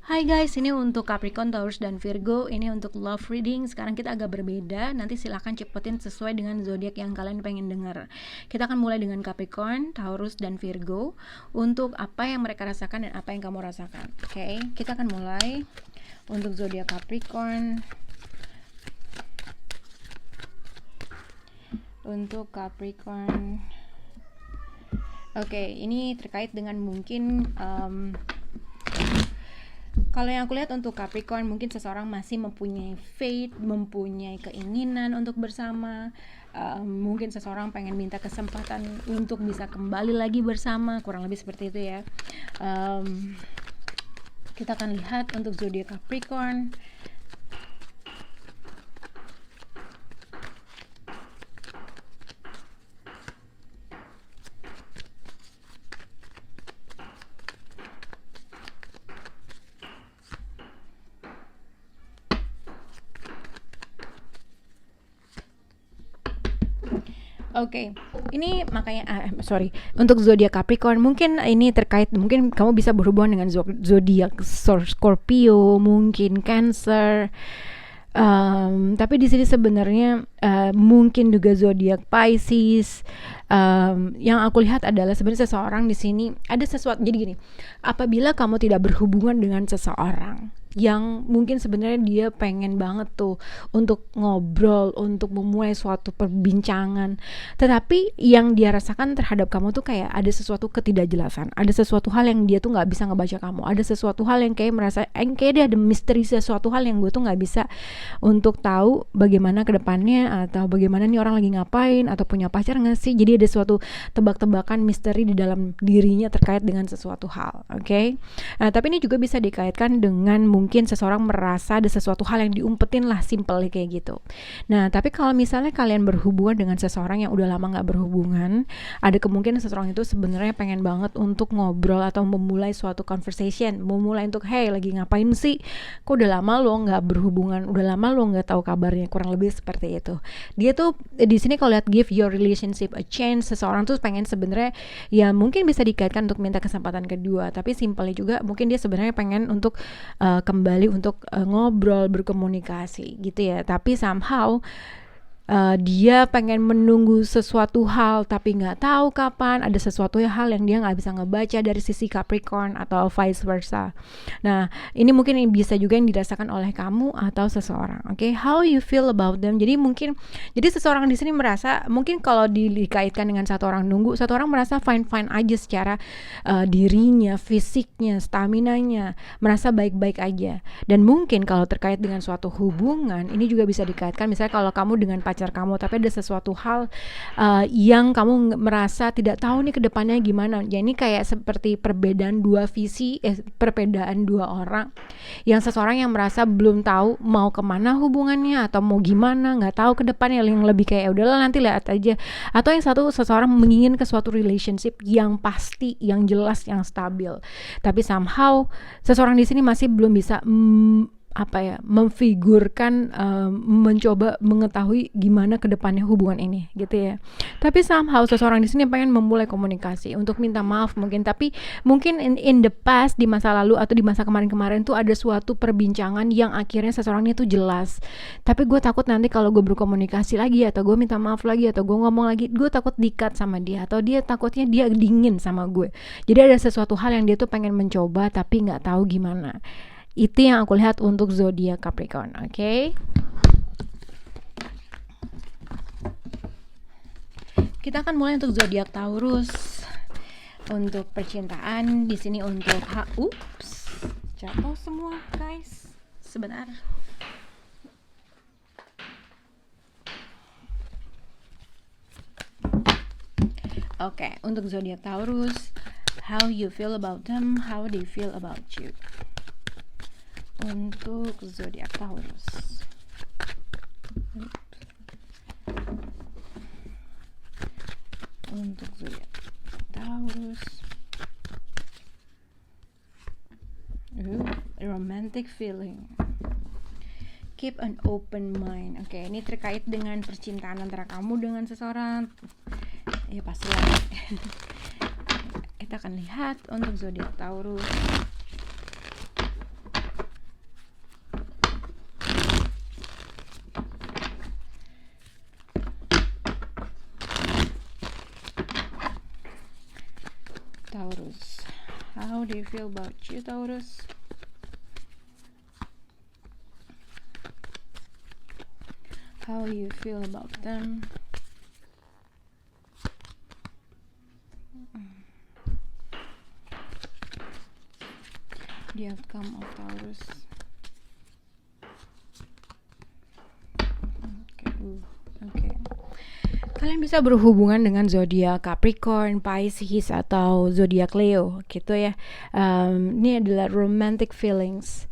Hai guys, ini untuk Capricorn, Taurus, dan Virgo. Ini untuk love reading. Sekarang kita agak berbeda. Nanti silahkan cepetin sesuai dengan zodiak yang kalian pengen dengar. Kita akan mulai dengan Capricorn, Taurus, dan Virgo. Untuk apa yang mereka rasakan dan apa yang kamu rasakan. Oke, kita akan mulai untuk zodiak Capricorn. Untuk Capricorn. Oke, ini terkait dengan mungkin kalau yang aku lihat untuk Capricorn, mungkin seseorang masih mempunyai faith, mempunyai keinginan untuk bersama. Mungkin seseorang pengen minta kesempatan untuk bisa kembali lagi bersama, kurang lebih seperti itu ya. Kita akan lihat untuk zodiak Capricorn. Oke, ini makanya untuk zodiak Capricorn mungkin ini terkait, mungkin kamu bisa berhubungan dengan zodiak Scorpio, mungkin Cancer. Tapi di sini sebenarnya mungkin juga zodiak Pisces. Yang aku lihat adalah sebenarnya seseorang di sini ada sesuatu. Jadi gini, apabila kamu tidak berhubungan dengan seseorang yang mungkin sebenarnya dia pengen banget tuh untuk ngobrol, untuk memulai suatu perbincangan, tetapi yang dia rasakan terhadap kamu tuh kayak ada sesuatu ketidakjelasan, ada sesuatu hal yang dia tuh nggak bisa ngebaca kamu, ada sesuatu hal yang kayak merasa kayak dia ada misteri, sesuatu hal yang gue tuh nggak bisa untuk tahu bagaimana kedepannya, atau bagaimana nih orang lagi ngapain, atau punya pacar nggak sih. Jadi ada suatu tebak-tebakan misteri di dalam dirinya terkait dengan sesuatu hal. Oke. Nah, tapi ini juga bisa dikaitkan dengan mungkin seseorang merasa ada sesuatu hal yang diumpetin lah, simple kayak gitu. Nah, tapi kalau misalnya kalian berhubungan dengan seseorang yang udah lama gak berhubungan, ada kemungkinan seseorang itu sebenarnya pengen banget untuk ngobrol atau memulai suatu conversation, memulai untuk, hey, lagi ngapain sih? Kok udah lama lo gak berhubungan, udah lama lo gak tahu kabarnya, kurang lebih seperti itu. Dia tuh di sini kalau lihat give your relationship a chance, seseorang tuh pengen sebenarnya ya mungkin bisa dikaitkan untuk minta kesempatan kedua, tapi simpelnya juga mungkin dia sebenarnya pengen untuk kembali untuk ngobrol, berkomunikasi gitu ya. Tapi somehow dia pengen menunggu sesuatu hal tapi nggak tahu kapan, ada sesuatu hal yang dia nggak bisa ngebaca dari sisi Capricorn atau vice versa. Nah, ini mungkin bisa juga yang dirasakan oleh kamu atau seseorang. Oke, how you feel about them. Jadi seseorang di sini merasa, mungkin kalau dikaitkan dengan satu orang nunggu, satu orang merasa fine aja secara dirinya, fisiknya, staminanya, merasa baik-baik aja. Dan mungkin kalau terkait dengan suatu hubungan, ini juga bisa dikaitkan misalnya kalau kamu dengan pacar kamu, tapi ada sesuatu hal yang kamu merasa tidak tahu nih kedepannya gimana. Ya ini kayak seperti perbedaan dua visi, perbedaan dua orang, yang seseorang yang merasa belum tahu mau kemana hubungannya atau mau gimana, nggak tahu kedepannya, yang lebih kayak udahlah nanti lihat aja. Atau yang satu, seseorang menginginkan suatu relationship yang pasti, yang jelas, yang stabil. Tapi somehow seseorang di sini masih belum bisa memfigurkan, mencoba mengetahui gimana kedepannya hubungan ini gitu ya. Tapi somehow seseorang di sini pengen memulai komunikasi untuk minta maaf mungkin, tapi mungkin in the past, di masa lalu atau di masa kemarin-kemarin tuh ada suatu perbincangan yang akhirnya seseorang itu jelas, tapi gue takut nanti kalau gue berkomunikasi lagi atau gue minta maaf lagi atau gue ngomong lagi, gue takut di-cut sama dia, atau dia takutnya dia dingin sama gue. Jadi ada sesuatu hal yang dia tuh pengen mencoba tapi nggak tahu gimana. Itu yang aku lihat untuk zodiak Capricorn. Oke. Kita akan mulai untuk zodiak Taurus. Untuk percintaan di sini untuk jatuh semua guys. Sebentar. Oke, untuk zodiak Taurus, how you feel about them, how they feel about you. Untuk zodiak Taurus. Untuk zodiak Taurus. Romantic feeling. Keep an open mind. Oke, ini terkait dengan percintaan antara kamu dengan seseorang. Ya pastilah. Kita akan lihat untuk zodiak Taurus. How they feel about you, Taurus. How you feel about them. The outcome of Taurus. Okay. Kalian bisa berhubungan dengan zodiak Capricorn, Pisces atau zodiak Leo gitu ya. Ini adalah romantic feelings.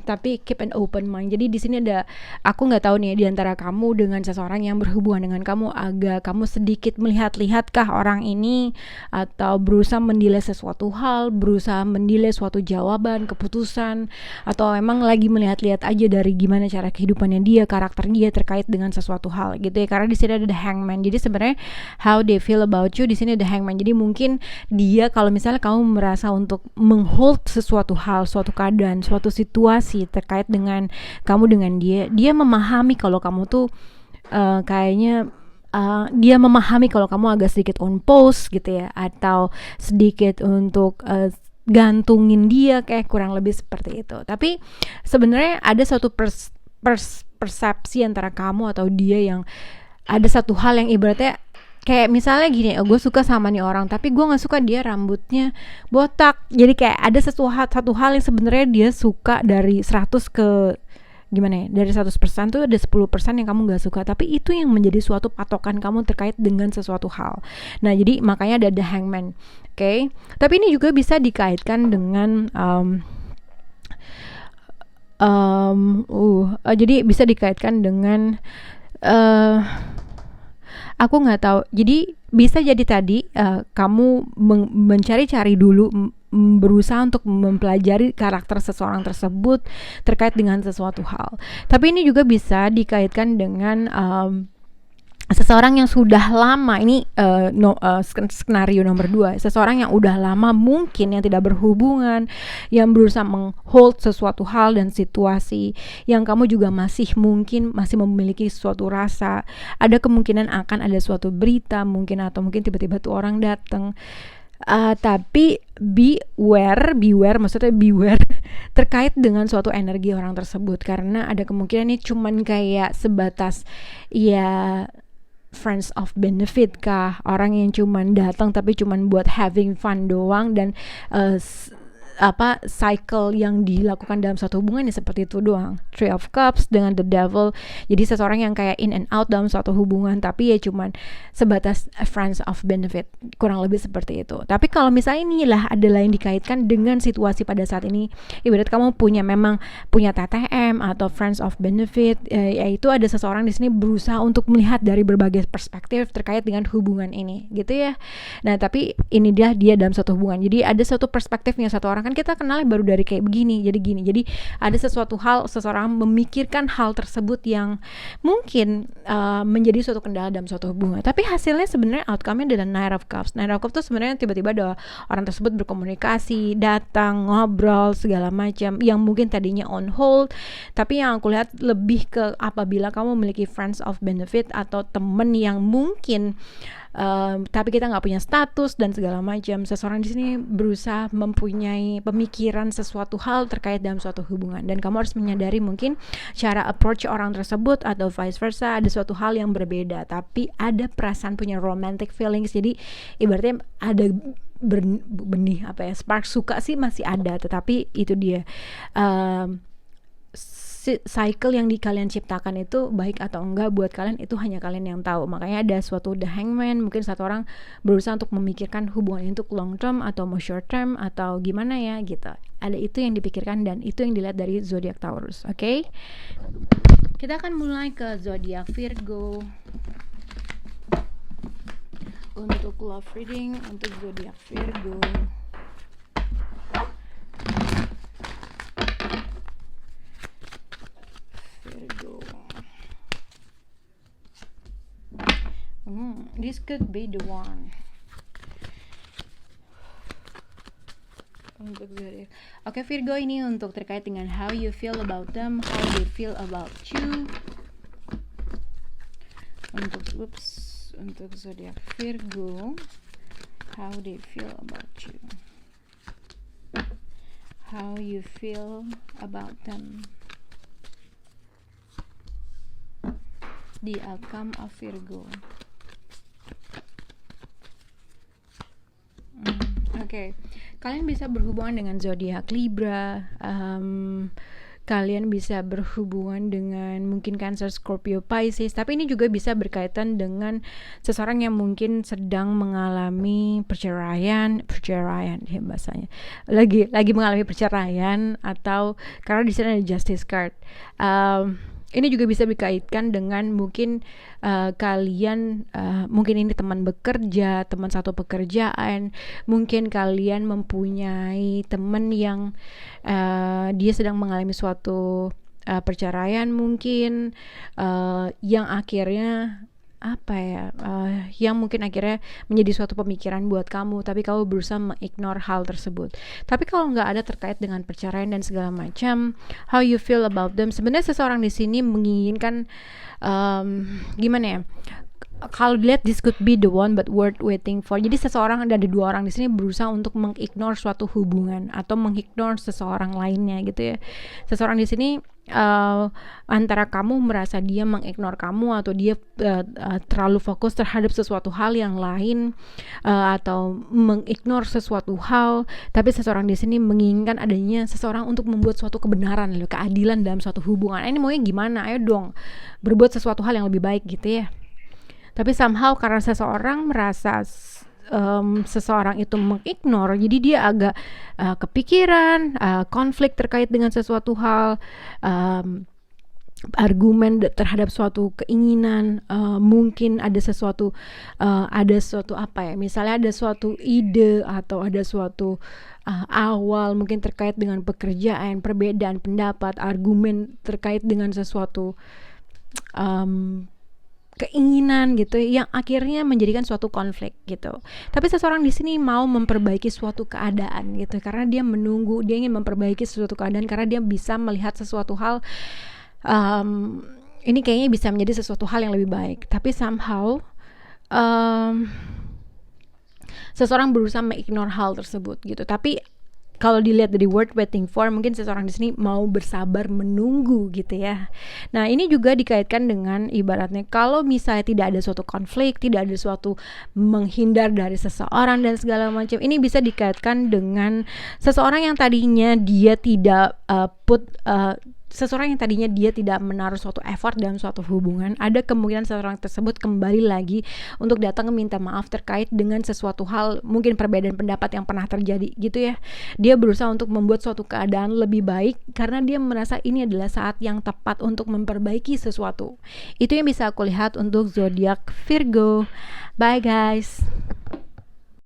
Tapi keep an open mind. Jadi di sini ada, aku nggak tahu nih di antara kamu dengan seseorang yang berhubungan dengan kamu, agak kamu sedikit melihat-lihatkah orang ini, atau berusaha menilai sesuatu hal, berusaha menilai suatu jawaban, keputusan, atau emang lagi melihat-lihat aja dari gimana cara kehidupannya dia, karakter dia terkait dengan sesuatu hal gitu ya. Karena di sini ada the hangman. Jadi sebenarnya how they feel about you, di sini ada hangman. Jadi mungkin dia, kalau misalnya kamu merasa untuk menghold sesuatu hal, suatu keadaan, suatu situasi terkait dengan kamu dengan dia memahami kalau kamu tuh kayaknya dia memahami kalau kamu agak sedikit on pause gitu ya, atau sedikit untuk gantungin dia, kayak kurang lebih seperti itu. Tapi sebenarnya ada suatu persepsi antara kamu atau dia, yang ada satu hal yang ibaratnya kayak misalnya gini, gue suka sama nih orang tapi gue nggak suka dia rambutnya botak. Jadi kayak ada satu hal yang sebenarnya dia suka dari 100 ke gimana ya, dari 100% tuh ada 10% yang kamu gak suka, tapi itu yang menjadi suatu patokan kamu terkait dengan sesuatu hal. Nah jadi makanya ada the hangman. Okay? Tapi ini juga bisa dikaitkan dengan jadi bisa dikaitkan dengan aku nggak tahu. Jadi bisa jadi tadi kamu mencari-cari dulu, berusaha untuk mempelajari karakter seseorang tersebut terkait dengan sesuatu hal. Tapi ini juga bisa dikaitkan dengan seseorang yang sudah lama, ini skenario nomor 2, seseorang yang udah lama mungkin yang tidak berhubungan, yang berusaha menghold sesuatu hal dan situasi, yang kamu juga masih memiliki suatu rasa, ada kemungkinan akan ada suatu berita mungkin, atau mungkin tiba-tiba tuh orang datang. Tapi beware terkait dengan suatu energi orang tersebut, karena ada kemungkinan ini cuman kayak sebatas ya friends of benefit kah, orang yang cuman datang tapi cuman buat having fun doang, dan cycle yang dilakukan dalam satu hubungan ya seperti itu doang. Three of Cups dengan the Devil, jadi seseorang yang kayak in and out dalam suatu hubungan tapi ya cuman sebatas friends of benefit, kurang lebih seperti itu. Tapi kalau misalnya inilah adalah yang dikaitkan dengan situasi pada saat ini, ibarat kamu memang punya TTM atau friends of benefit, yaitu ada seseorang di sini berusaha untuk melihat dari berbagai perspektif terkait dengan hubungan ini gitu ya. Nah tapi ini dia dalam satu hubungan, jadi ada satu perspektifnya satu orang, kan kita kenalnya baru dari kayak begini jadi gini, jadi ada sesuatu hal, seseorang memikirkan hal tersebut yang mungkin menjadi suatu kendala dalam suatu hubungan, tapi hasilnya sebenarnya outcome-nya adalah Knight of Cups. Knight of Cups itu sebenarnya tiba-tiba ada orang tersebut berkomunikasi, datang, ngobrol segala macam yang mungkin tadinya on hold, tapi yang aku lihat lebih ke apabila kamu memiliki friends of benefit atau temen yang mungkin tapi kita nggak punya status dan segala macam. Seseorang di sini berusaha mempunyai pemikiran sesuatu hal terkait dalam suatu hubungan, dan kamu harus menyadari mungkin cara approach orang tersebut atau vice versa ada suatu hal yang berbeda, tapi ada perasaan punya romantic feelings. Jadi ibaratnya ada benih spark suka sih masih ada, tetapi itu dia cycle yang kalian ciptakan itu baik atau enggak buat kalian itu hanya kalian yang tahu. Makanya ada suatu the hangman, mungkin satu orang berusaha untuk memikirkan hubungan itu long term atau mau short term atau gimana ya gitu. Ada itu yang dipikirkan dan itu yang dilihat dari zodiak Taurus. Oke? Kita akan mulai ke zodiak Virgo. Untuk love reading untuk zodiak Virgo. This could be the one. Untuk zodiak. Oke, Virgo, ini untuk terkait dengan how you feel about them, how they feel about you. Untuk zodiak Virgo, how they feel about you. how you feel about them, the outcome of Virgo. Oke. Kalian bisa berhubungan dengan zodiak Libra, kalian bisa berhubungan dengan mungkin Cancer, Scorpio, Pisces, tapi ini juga bisa berkaitan dengan seseorang yang mungkin sedang mengalami perceraian ya bahasanya, lagi mengalami perceraian, atau karena di sini ada Justice card. Ini juga bisa dikaitkan dengan mungkin kalian mungkin ini teman bekerja, teman satu pekerjaan, mungkin kalian mempunyai teman yang dia sedang mengalami suatu perceraian mungkin, yang akhirnya yang mungkin akhirnya menjadi suatu pemikiran buat kamu, tapi kamu berusaha mengignore hal tersebut. Tapi kalau nggak ada terkait dengan perceraian dan segala macam, how you feel about them, sebenarnya seseorang di sini menginginkan gimana ya, kalau dilihat this could be the one but worth waiting for. Jadi seseorang, ada dua orang di sini berusaha untuk mengignore suatu hubungan atau mengignore seseorang lainnya gitu ya. Seseorang di sini antara kamu merasa dia mengignore kamu, atau dia terlalu fokus terhadap sesuatu hal yang lain, atau mengignore sesuatu hal. Tapi seseorang di sini menginginkan adanya seseorang untuk membuat suatu kebenaran, keadilan dalam suatu hubungan. Ini maunya gimana? Ayo dong, berbuat sesuatu hal yang lebih baik gitu ya. Tapi somehow karena seseorang merasa seseorang itu mengignore, jadi dia agak kepikiran, konflik terkait dengan sesuatu hal, argumen terhadap suatu keinginan, mungkin ada sesuatu misalnya ada suatu ide atau ada suatu awal mungkin terkait dengan pekerjaan, perbedaan pendapat, argumen terkait dengan sesuatu keinginan gitu yang akhirnya menjadikan suatu konflik gitu. Tapi seseorang di sini mau memperbaiki suatu keadaan gitu, karena dia menunggu, dia ingin memperbaiki suatu keadaan karena dia bisa melihat sesuatu hal ini kayaknya bisa menjadi sesuatu hal yang lebih baik. Tapi somehow seseorang berusaha mengignore hal tersebut gitu. Tapi kalau dilihat dari word waiting for, mungkin seseorang di sini mau bersabar menunggu gitu ya. Nah, ini juga dikaitkan dengan ibaratnya kalau misalnya tidak ada suatu konflik, tidak ada suatu menghindar dari seseorang dan segala macam. Ini bisa dikaitkan dengan seseorang yang tadinya dia tidak seseorang yang tadinya dia tidak menaruh suatu effort dalam suatu hubungan, ada kemungkinan seseorang tersebut kembali lagi untuk datang minta maaf terkait dengan sesuatu hal, mungkin perbedaan pendapat yang pernah terjadi gitu ya. Dia berusaha untuk membuat suatu keadaan lebih baik karena dia merasa ini adalah saat yang tepat untuk memperbaiki sesuatu. Itu yang bisa aku lihat untuk zodiak Virgo. Bye guys.